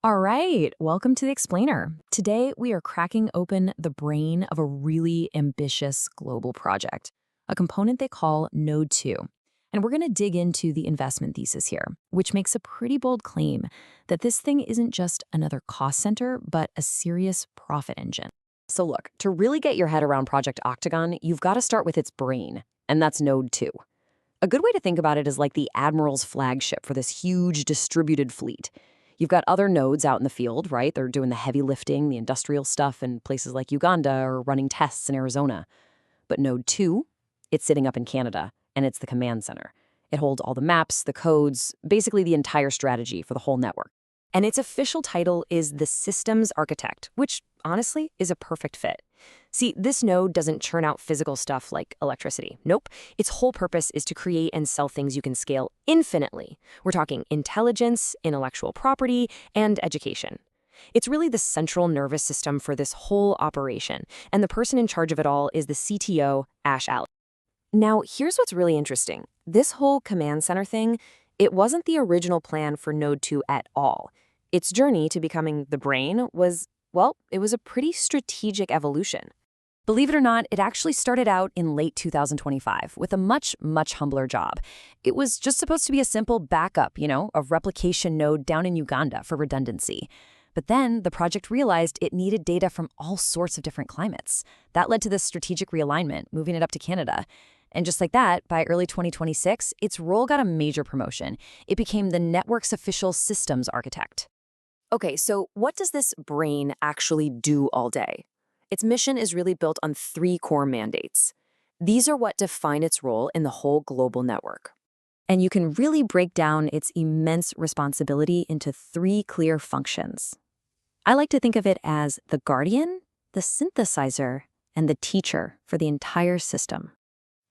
All right, welcome to the Explainer. Today, we are cracking open the brain of a really ambitious global project, a component they call Node 2. And we're going to dig into the investment thesis here, which makes a pretty bold claim that this thing isn't just another cost center, but a serious profit engine. So look, to really get your head around Project Octagon, you've got to start with its brain, and that's Node 2. A good way to think about it is like the Admiral's flagship for this huge distributed fleet. You've got other nodes out in the field, right? They're doing the heavy lifting, the industrial stuff in places like Uganda or running tests in Arizona. But Node 2, it's sitting up in Canada, and it's the command center. It holds all the maps, the codes, basically the entire strategy for the whole network. And its official title is the Systems Architect, which honestly is a perfect fit. See, this node doesn't churn out physical stuff like electricity. Nope. Its whole purpose is to create and sell things you can scale infinitely. We're talking intelligence, intellectual property, and education. It's really the central nervous system for this whole operation, and the person in charge of it all is the CTO Ash Aly. Now, here's what's really interesting. This whole command center thing, it wasn't the original plan for Node 2 at all. Its journey to becoming the brain was, well, it was a pretty strategic evolution. Believe it or not, it actually started out in late 2025 with a much humbler job. It was just supposed to be a simple backup, a replication node down in Uganda for redundancy. But then the project realized it needed data from all sorts of different climates. That led to this strategic realignment, moving it up to Canada. And just like that, by early 2026, its role got a major promotion. It became the network's official systems architect. Okay, so what does this brain actually do all day? Its mission is really built on three core mandates. These are what define its role in the whole global network. And you can really break down its immense responsibility into three clear functions. I like to think of it as the guardian, the synthesizer, and the teacher for the entire system.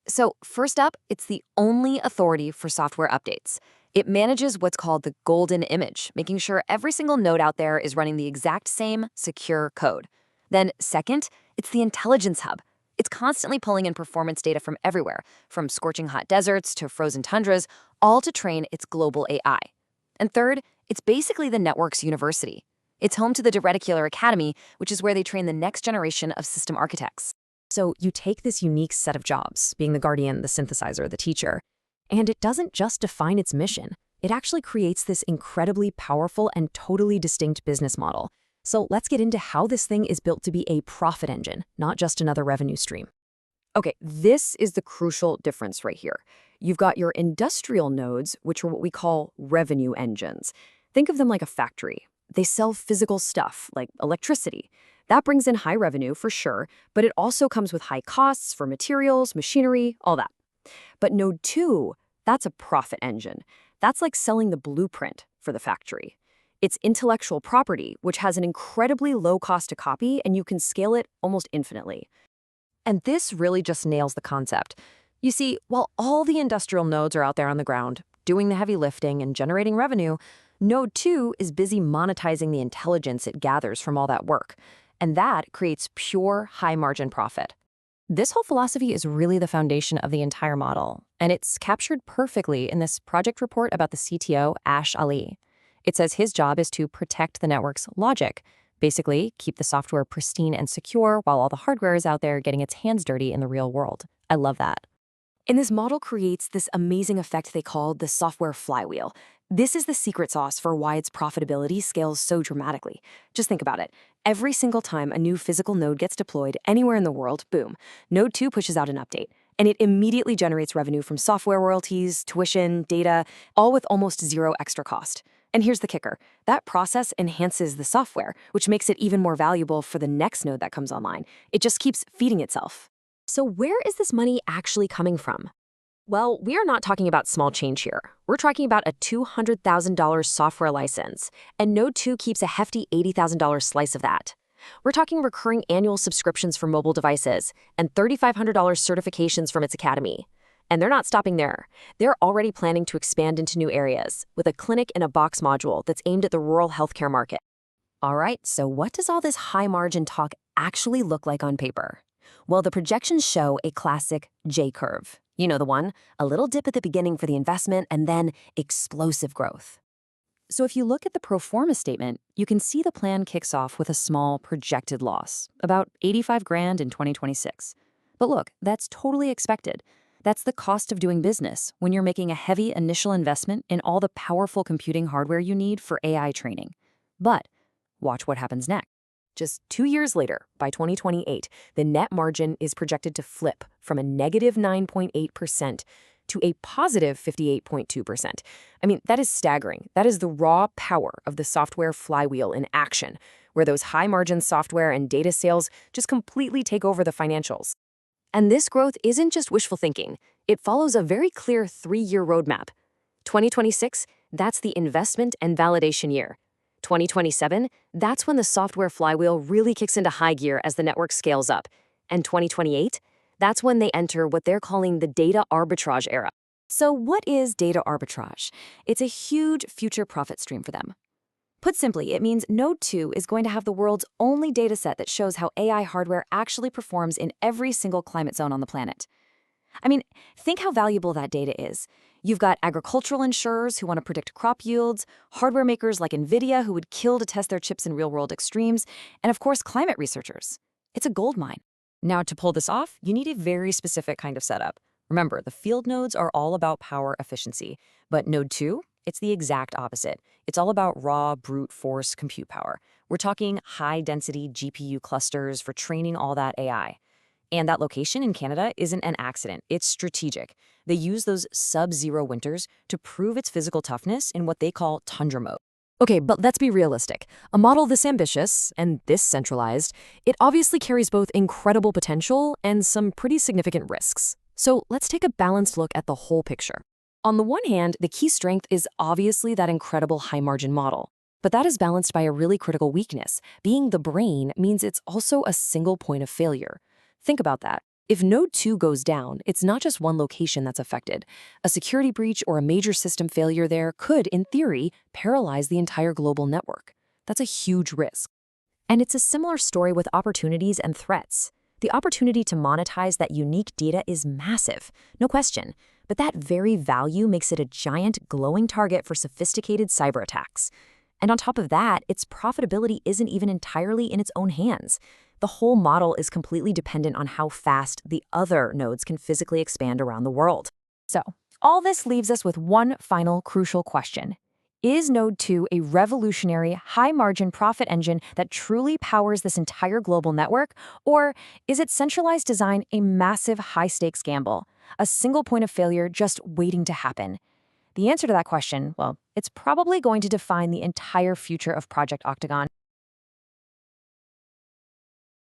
So first up, it's the only authority for software updates. It manages what's called the golden image, making sure every single node out there is running the exact same secure code. Then second, it's the intelligence hub. It's constantly pulling in performance data from everywhere, from scorching hot deserts to frozen tundras, all to train its global AI. And third, it's basically the network's university. It's home to the DeReticular Academy, which is where they train the next generation of system architects. So you take this unique set of jobs, being the guardian, the synthesizer, the teacher, and it doesn't just define its mission. It actually creates this incredibly powerful and totally distinct business model. So let's get into how this thing is built to be a profit engine, not just another revenue stream. Okay, this is the crucial difference right here. You've got your industrial nodes, which are what we call revenue engines. Think of them like a factory. They sell physical stuff, like electricity. That brings in high revenue for sure, but it also comes with high costs for materials, machinery, all that. But Node 2, that's a profit engine. That's like selling the blueprint for the factory. It's intellectual property, which has an incredibly low cost to copy, and you can scale it almost infinitely. And this really just nails the concept. You see, while all the industrial nodes are out there on the ground, doing the heavy lifting and generating revenue, Node 2 is busy monetizing the intelligence it gathers from all that work. And that creates pure, high-margin profit. This whole philosophy is really the foundation of the entire model, and it's captured perfectly in this project report about the CTO Ash Aly. It says his job is to protect the network's logic, basically keep the software pristine and secure while all the hardware is out there getting its hands dirty in the real world. I love that. And this model creates this amazing effect they call the software flywheel. This is the secret sauce for why its profitability scales so dramatically. Just think about it. Every single time a new physical node gets deployed anywhere in the world, boom, Node 2 pushes out an update. And it immediately generates revenue from software royalties, tuition, data, all with almost zero extra cost. And here's the kicker. That process enhances the software, which makes it even more valuable for the next node that comes online. It just keeps feeding itself. So where is this money actually coming from? Well, we are not talking about small change here. We're talking about a $200,000 software license, and Node 2 keeps a hefty $80,000 slice of that. We're talking recurring annual subscriptions for mobile devices and $3,500 certifications from its academy. And they're not stopping there. They're already planning to expand into new areas with a clinic-in-a-box module that's aimed at the rural healthcare market. All right, so what does all this high-margin talk actually look like on paper? Well, the projections show a classic J-curve. You know the one, a little dip at the beginning for the investment and then explosive growth. So if you look at the pro forma statement, you can see the plan kicks off with a small projected loss, about 85 grand in 2026. But look, that's totally expected. That's the cost of doing business when you're making a heavy initial investment in all the powerful computing hardware you need for AI training. But watch what happens next. Just 2 years later, by 2028, the net margin is projected to flip from a negative 9.8% to a positive 58.2%. I mean, that is staggering. That is the raw power of the software flywheel in action, where those high-margin software and data sales just completely take over the financials. And this growth isn't just wishful thinking. It follows a very clear 3-year roadmap. 2026, that's the investment and validation year. 2027, that's when the software flywheel really kicks into high gear as the network scales up. And 2028, that's when they enter what they're calling the data arbitrage era. So what is data arbitrage? It's a huge future profit stream for them. Put simply, it means Node 2 is going to have the world's only dataset that shows how AI hardware actually performs in every single climate zone on the planet. I mean, think how valuable that data is. You've got agricultural insurers who want to predict crop yields, hardware makers like NVIDIA who would kill to test their chips in real-world extremes, and of course, climate researchers. It's a goldmine. Now, to pull this off, you need a very specific kind of setup. Remember, the field nodes are all about power efficiency, but Node 2, it's the exact opposite. It's all about raw, brute force compute power. We're talking high-density GPU clusters for training all that AI. And that location in Canada isn't an accident. It's strategic. They use those sub-zero winters to prove its physical toughness in what they call Tundra Mode. Okay, but let's be realistic. A model this ambitious and this centralized, it obviously carries both incredible potential and some pretty significant risks. So let's take a balanced look at the whole picture. On the one hand, the key strength is obviously that incredible high-margin model. But that is balanced by a really critical weakness. Being the brain means it's also a single point of failure. Think about that. If Node 2 goes down, it's not just one location that's affected. A security breach or a major system failure there could, in theory, paralyze the entire global network. That's a huge risk. And it's a similar story with opportunities and threats. The opportunity to monetize that unique data is massive, no question. But that very value makes it a giant, glowing target for sophisticated cyber attacks. And on top of that, its profitability isn't even entirely in its own hands. The whole model is completely dependent on how fast the other nodes can physically expand around the world. So, all this leaves us with one final crucial question. Is Node 2 a revolutionary, high-margin profit engine that truly powers this entire global network? Or is its centralized design a massive, high-stakes gamble? A single point of failure just waiting to happen? The answer to that question, well, it's probably going to define the entire future of Project Octagon.